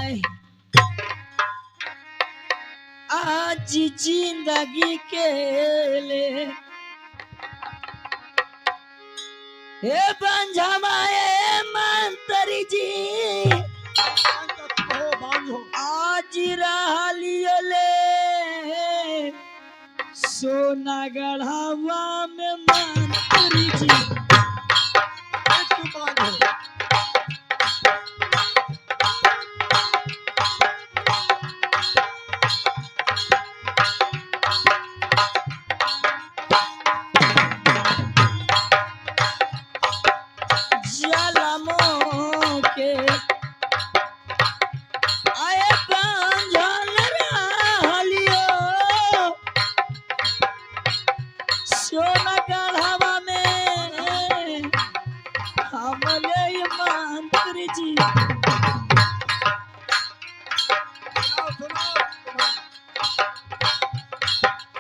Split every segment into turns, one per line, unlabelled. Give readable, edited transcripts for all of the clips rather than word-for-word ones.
आए आज जिंदगी के ले हे बंझमाए मंत्री जी आज रहलियो ले सोना गढ़ावा में मंत्री जी जलमों के आए बंझल रहलियो सोना गढ़ावा में हमले मंत्री जी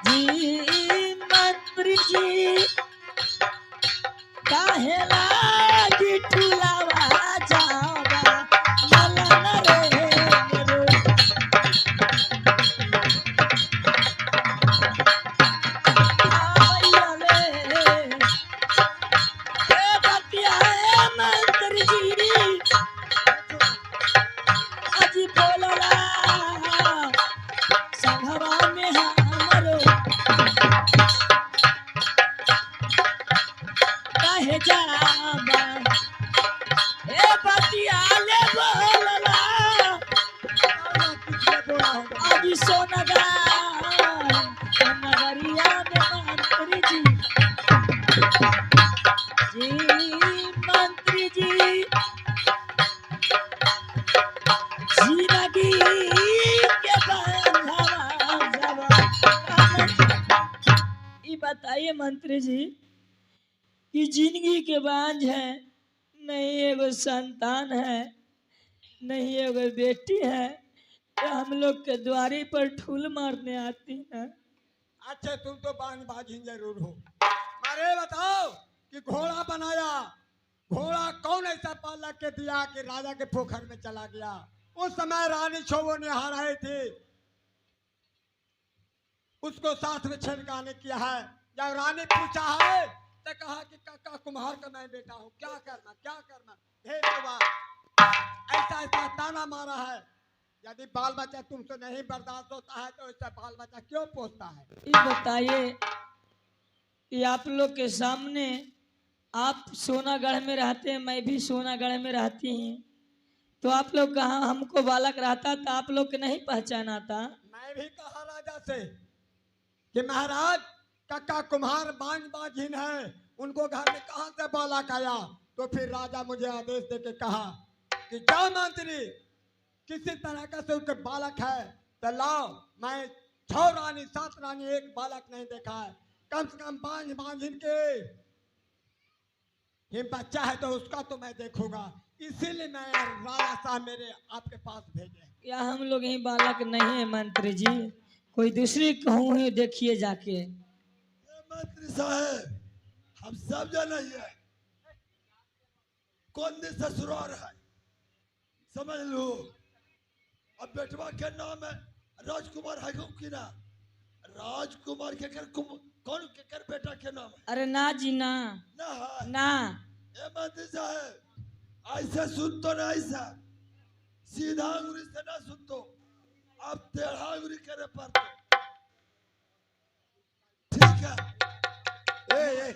जी मंत्री जी काहेला ठुलावा जावा मलन रे रे आया रे ए बतिया मंत्री जी आज बोलला संघवा में हमरो काहे जावा ए बतिया ले बोलला आज सोनगा नगरिया में मंत्री जी जी मंत्री जी जिंदगी के बंधवा ये बताइए मंत्री जी कि जिंदगी के बांझ है नहीं एगो संतान है नहीं एगो बेटी है तो हम लोग के द्वारे पर ठूल मारने आती है।
अच्छा तुम तो बाजी जरूर हो। अरे बताओ कि घोड़ा बनाया, घोड़ा कौन ऐसा पाला के दिया कि राजा के पोखर में चला गया। उस समय रानी छोवो ने हराए थे, उसको साथ में छेड़खानी किया है। जब रानी पूछा है तो कहा कि काका कुम्हार का मैं बेटा हूँ, क्या करना ऐसा ऐसा ताना मारा है। यदि बाल बच्चा तुमसे नहीं बर्दाश्त होता है तो ऐसा बाल बच्चा क्यों पोसता है।
ये बताइए कि आप लोग के सामने आप सोनागढ़ में रहते हैं, मैं भी सोनागढ़ में रहती हूँ, तो आप लोग कहाँ हमको बालक रहता तो आप लोग के नहीं पहचाना था।
मैं भी कहा राजा से कि महाराज काका कुम्हार बांझिन है, उनको घर में कहाँ से बालक आया। तो फिर राजा मुझे आदेश दे के कहा कि जाओ मंत्री, किसी तरह का से उसके बालक है तो लाओ। मैं 6 रानी 7 रानी एक बालक नहीं देखा है, कम से कम बांझिन के ये बच्चा है तो उसका तो मैं देखूंगा। इसीलिए मैं राजा साहब मेरे आपके पास भेजे।
या हम लोग यही बालक नहीं है मंत्री जी, कोई दूसरी कहूँ है, देखिए जाके।
मंत्री साहब हम सब जाना है कौन दिन ससुराल है, समझ लो। अब बेटवा के नाम है राजकुमार है कि ना, राजकुमार के कर कौन के कर बेटा के नाम है।
अरे ना जी ना ना
ए मंत्री साहब ऐसे सुन तो ना, ऐसा सीधा अंगुरी से ना सुन तो, अब टेढ़ा अंगुरी करे पर तो ठीक है।
ए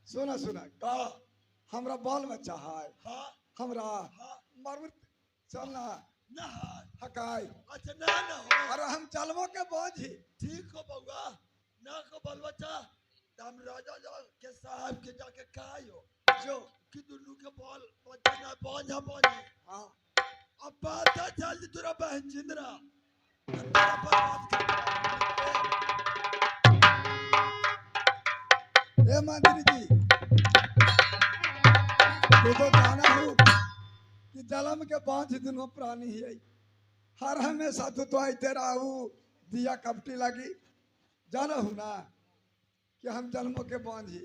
सुना
का
हमरा बाल बच्चा है।
हाँ
हमरा
हाँ
मरमत चलना
ना
हकाई।
अच्छा ना हो।
अरे हम चलबो के बांझी
ठीक हो बउआ, ना को बाल बच्चा हम राजा के साहब के जाके कहियो जो कि दुनू के बाल बच्चा ना बांझा।
हाँ
अब बात चल तोरा बहन जिंदरा तेरा पर बात कर।
ए मंत्री जी ये तो जाना हो कि जलम के बांझ दोनों प्राणी है, हर हमेशा तो आते रहू दिया कपटी लगी। जाना हूँ ना कि हम जन्मों के बांझी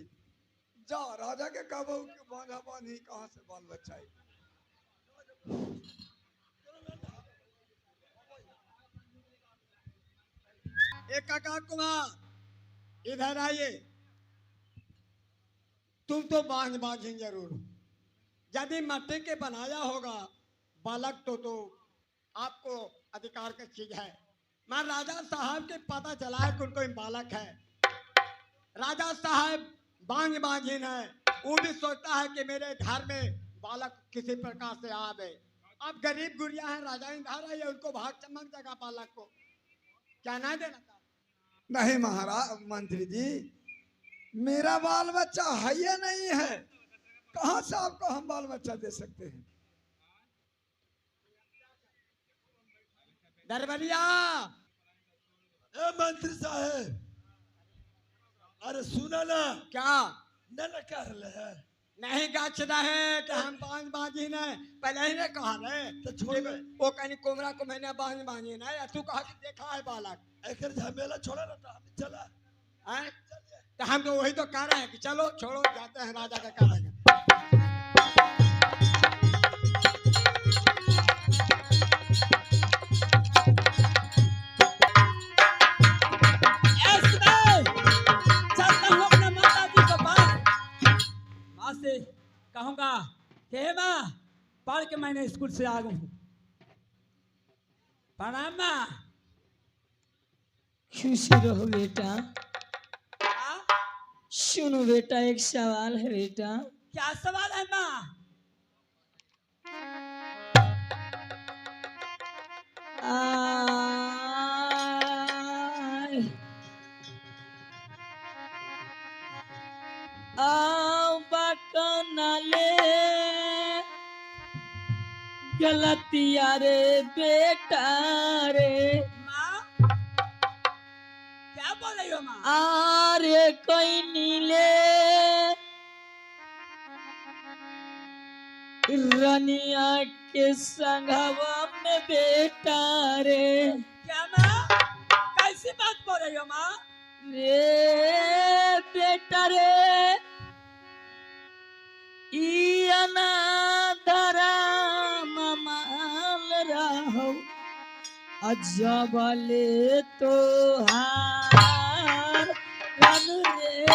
जा राजा के कहबू के बांझा बांधी कहाँ से बाल बच्चा है।
एक काका कुमार इधर आइए। तुम तो बांझ जरूर हो। यदि मट्टी के बनाया होगा बालक तो आपको अधिकार की चीज है। मैं राजा साहब के पता चला है कि उनको बालक है। राजा साहब बांझीन है। वो भी सोचता है कि मेरे घर में बालक किसी प्रकार से आवे। अब गरीब गुड़िया है, राजा इधर आइए, उनको भाग चमक देगा बालक को। क्या नहीं देना था?
नहीं महाराज मंत्री जी, मेरा बाल बच्चा है या नहीं है? कहाँ से आपको हम बाल बच्चा दे सकते हैं?
दरबारिया,
ए मंत्री साहब, अरे सुना ना,
क्या
न कह रहे हैं
नहीं गाछ रहे कि हम बांझीन है? पहले ही ने कहा रे
तो छोड़ दे।
वो कहीं कोमरा को मैंने बांझीन है, तू कहा कि देखा है बालक।
एक झमेला छोड़ा ना, हम चला
हैं? तो हम तो वही तो कह रहे हैं कि चलो छोड़ो, जाते हैं राजा का करेंगे।
से कहूँगा कि हे माँ, पढ़ के मैंने स्कूल से आ गई हूँ। प्रणाम माँ। खुशी रहो बेटा। सुनो बेटा, एक सवाल है बेटा। क्या सवाल है माँ? गलतिया रे बेटा रे। माँ क्या बोल रही हो माँ? अरे कोई नीले रनिया के संगवा में बेटा रे। क्या माँ, कैसी बात बोल रही हो माँ? रे बेटा रे, धरा माल रहो अजबले तो हार रन रे।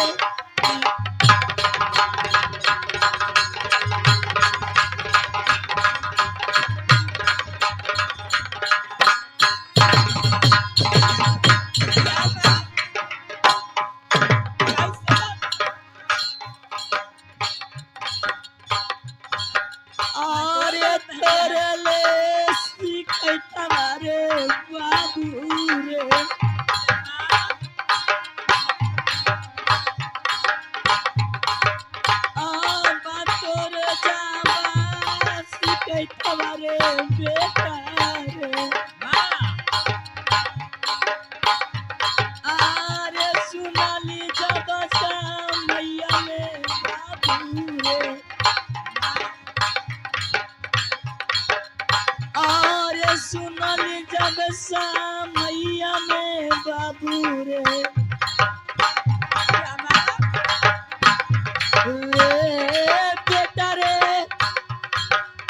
सुनली जब मैया में बाबू रे, बेटा रे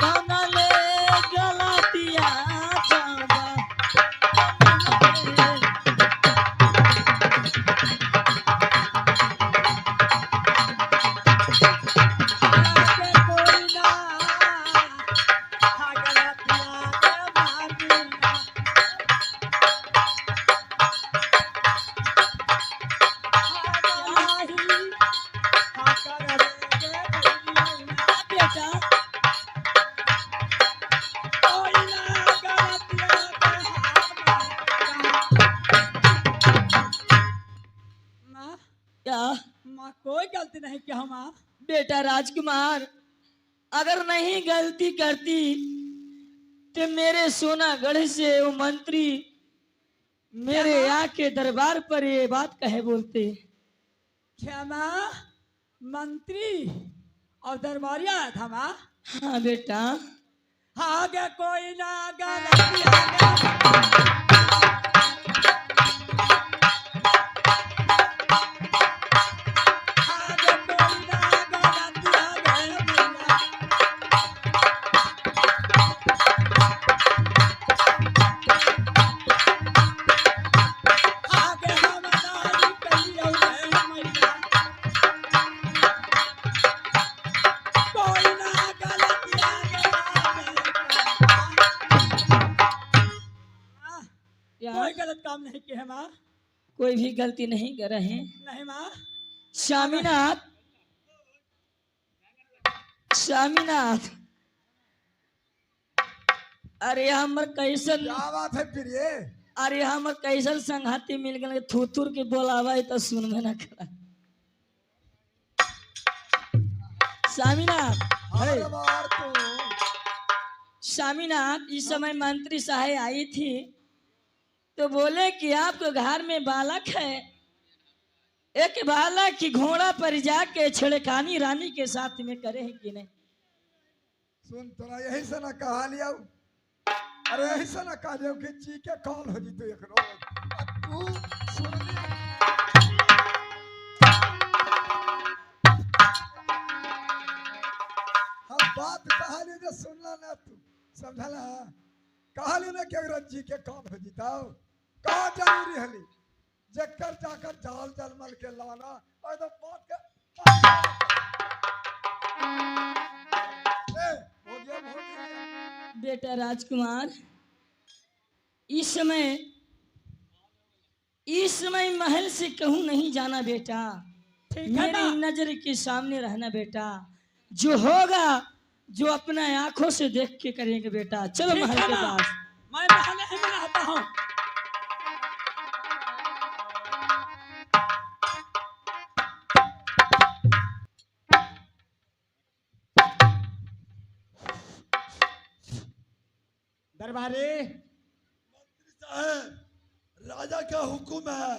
कौनले गलतिया जाबा। माँ कोई गलती नहीं किया माँ। बेटा राजकुमार, अगर नहीं गलती करती तो मेरे सोनागढ़ से वो मंत्री मेरे आके दरबार पर ये बात कहे बोलते। क्या माँ, मंत्री और दरबारिया आया था माँ? हाँ बेटा। आगे कोई ना गलती आगे
गलत काम नहीं किया है माँ।
कोई भी गलती नहीं कर रहे हैं।
नहीं माँ।
स्वामीनाथ, स्वामीनाथ, अरे हमर कैसन,
क्या बात है फिर ये?
अरे हमर कैसन संघाती मिल गए, थूथुर के बोलावा तो सुनबे ना करा। स्वामीनाथ,
हर बार तू
स्वामीनाथ, इस समय मंत्री साहब आई थी तो बोले कि आपके घर में बालक है, एक बालक की घोड़ा पर जाके छेड़खानी रानी के साथ में करे है कि नहीं?
सुन, तोरा यही से ना कहा लिया, अरे यही से ना कहा लिया कि ची के कॉल हो जी तू एक रोज। अब तू सुन लिया। हम बात कहा ली जो सुनला ना तू, समझला? कहा ली ना कि अगर जी के कॉल हो जीताओ, कहा जरूरी हली जकर जाकर जाल जलमल के लाना और तो बात के हो गया।
बेटा राजकुमार, इस समय महल से कहूँ नहीं जाना बेटा,
ठीक है
मेरी
ना।
नजर के सामने रहना बेटा, जो होगा जो अपना आंखों से देख के करेंगे बेटा। चलो
ठीक
महल
है
के
ना।
पास।
मैं महल ही में रहता हूँ। दरबारी,
मंत्री साहब, राजा का हुक्म है,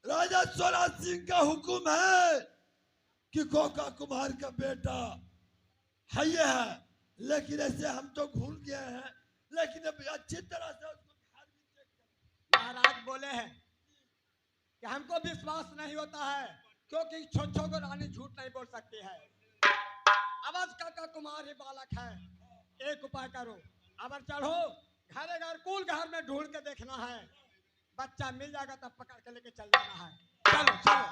राजा सोला सिंह का हुक्म है कि कोका कुमार का बेटा है ये है, लेकिन ऐसे हम तो भूल गए हैं, लेकिन अब अच्छी तरह से उसको घर भी चेक कर।
महाराज बोले हैं कि हमको विश्वास नहीं होता है, क्योंकि छोटो को रानी झूठ नहीं बोल सकती है। अवध काका कुमार ही बालक है। एक उपाय करो, अबर चढ़ो, घरे घर कुल घर में ढूंढ के देखना है, बच्चा मिल जाएगा तब पकड़ के लेके चल जाना है। चलो चलो।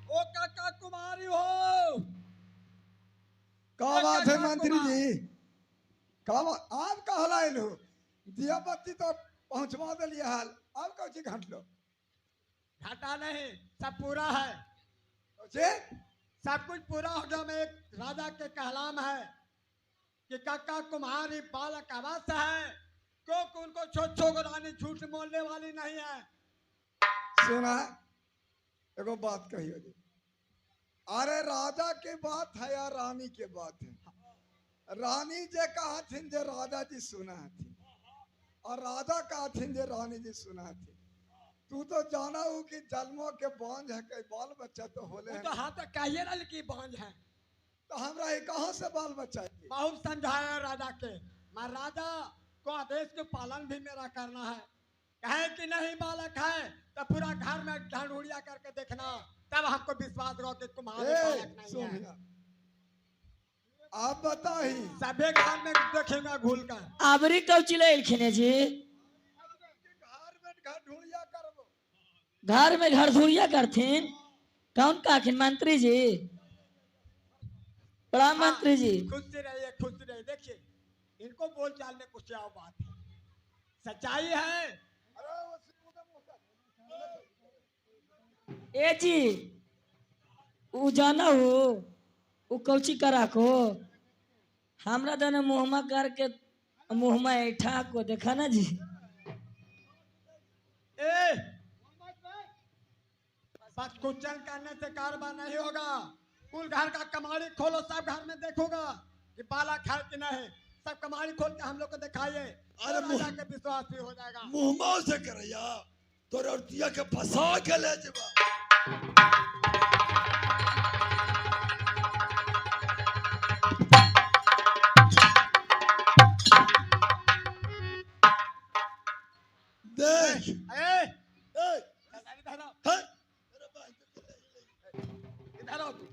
ओ काका कुमारी हो।
का बात है मंत्री जी? का आप कहला लो दिया बत्ती तो पहुंचवा दिलिए हाल, अब कौची घंट लो?
घाटा नहीं, सब पूरा है।
कौची?
सब कुछ पूरा हो गया। में एक राजा के कहलाम है कि काका कुम्हारी बालक अवश्य है, क्योंकि उनको छोटो को रानी झूठ बोलने वाली नहीं है।
सुना, एगो बात कहियो जी। अरे राजा के बात है या रानी के बात है? रानी जे कहा थिन जे राजा जी सुना थी, और राजा कहा थिन जे रानी जी सुना थी। तू तो जाना हो कि जन्मों के बांझ है, कई बाल बच्चा तो होले
वो
हैं।
तो हाँ तो कहिए ना कि बांझ है।
तो हमरा ये कहाँ से बाल बच्चा है?
बहुत समझाया राजा के, मैं राजा को आदेश के पालन भी मेरा करना है। कहे कि नहीं बालक है तो पूरा घर में ढंढूरिया करके देखना, तब हमको विश्वास रहो कि तुम्हारे बालक नहीं
सुन
है।
भैया, आप बताही
सभी घर में देखेगा घूल कर।
आबरी कौची ले खिने जी?
घर में घर ढूंढिया करबो।
घर में घर धुरिया करथिन? कौन काखिन? मंत्री जी, प्रणाम मंत्री जी।
खुश से रहिए, खुश से रहिए। देखिए इनको बोल चाल में कुछ और बात है, सच्चाई है।
अरे वो सीधे मुंह कर।
ए जी, उ जाना हो उ कौची करा को हमरा दने मुहमा करके मुहमा ऐठा को देखा ना जी।
ए बस कुचल करने से कारोबार नहीं होगा। कुल घर का कमाड़ी खोलो, सब घर में देखोगा कि बालक है कि नहीं। सब कमाड़ी खोल के हम लोग को दिखाइए,
अरे
तो राजा के विश्वास भी हो जाएगा।
मुंह से करैया तो रतिया के फंसा के ले जेबा। देख
ए
ए
इधर आओ,
है
इधर आओ तू।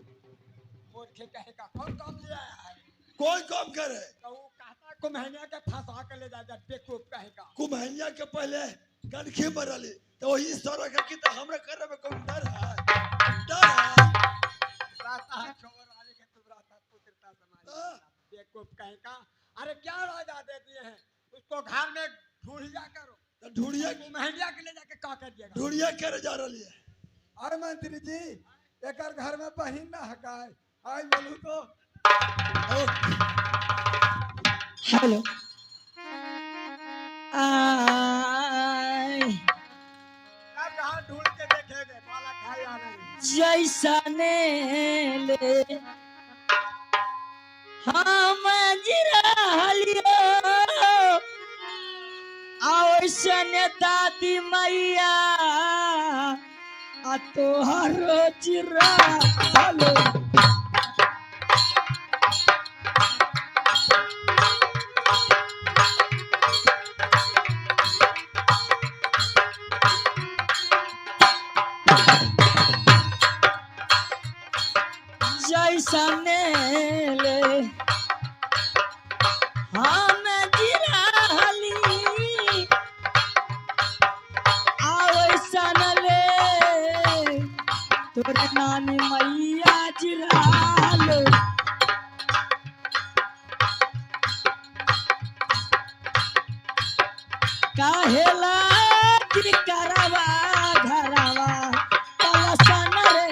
मूर्खे कहेगा कौन काम लिया है?
कोई काम करे
तो वो कहता कुम्हैनिया के फंसा के ले जा, बेवकूफ कहेगा।
कुम्हैया के पहले कनखी मरली तो वही सौरा के तो हमरा करे में कोई डर है। डर है
रास्ता है छोड़ वाले के तुम रास्ता पुत्रता समाज बेवकूफ कहीं का। अरे क्या राजा दे दिए हैं उसको घर में ढूंढिया करो
तो ढूंढिया
महलिया के ले जाके का कर दिएगा।
ढूंढिया करे जा रही है।
अरे मंत्री जी एक घर में बहिन ना हकाय आई बोलू तो
हेलो आई
अब कहाँ ढूंढ के देखेंगे बाला खाई आ नहीं।
जैसा ने ले हम जिरालियो आवसन दादी मैया आ तोहरो जिरा हेलो जैसा ने ले हम जिराली आवसन ले तोरे नानी मैया जिरालो काहेला कि करवा घरवा पलसन रे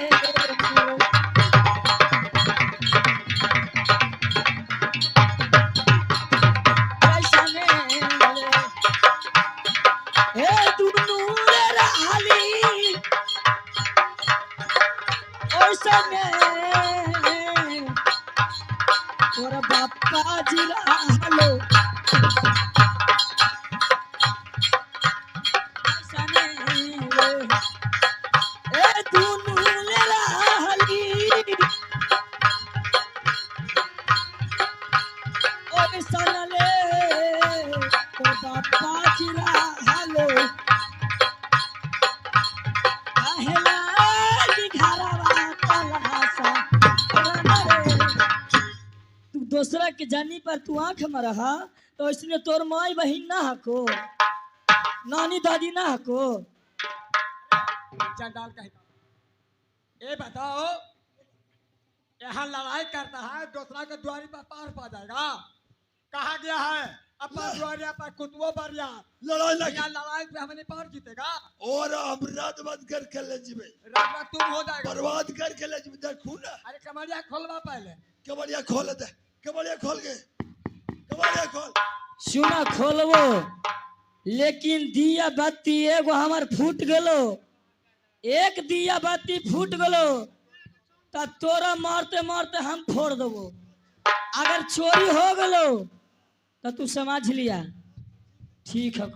कैसने हे दुनू रे रहली ओसने तोर बापा जिरालो कैसने हे दुनू रे रहली ओसने तोर बापा जिरालो काहेला कि घरवा तलहासा रे तू दूसरा के जानी पर तू आंख में रहा तो इसने तोर माई बहिन ना हको नानी दादी ना हको
चंडाल कहता ये बताओ यहाँ लड़ाई करता है दूसरा के द्वारी पर पार पा जाएगा। कहा गया है अपना द्वारिया पर कुतुओं पर
लड़ाई लगी
यहाँ लड़ाई पे हमने पार जीतेगा।
और हम रात बंद करके ले जीवे
रात तुम हो जाएगा।
बर्बाद करके ले जीवे देखू ना।
अरे कमरिया खोलवा पहले
कबड़िया खोल दे कबड़िया खोल के कबड़िया खोल
सुना खोलबो लेकिन दिया बत्ती एगो हमार फूट गेलो एक दिया बत्ती फूट गेलो त तोरा मारते मारते हम फोड़ देबो अगर चोरी हो गेलो तो तू समझ लिया ठीक है।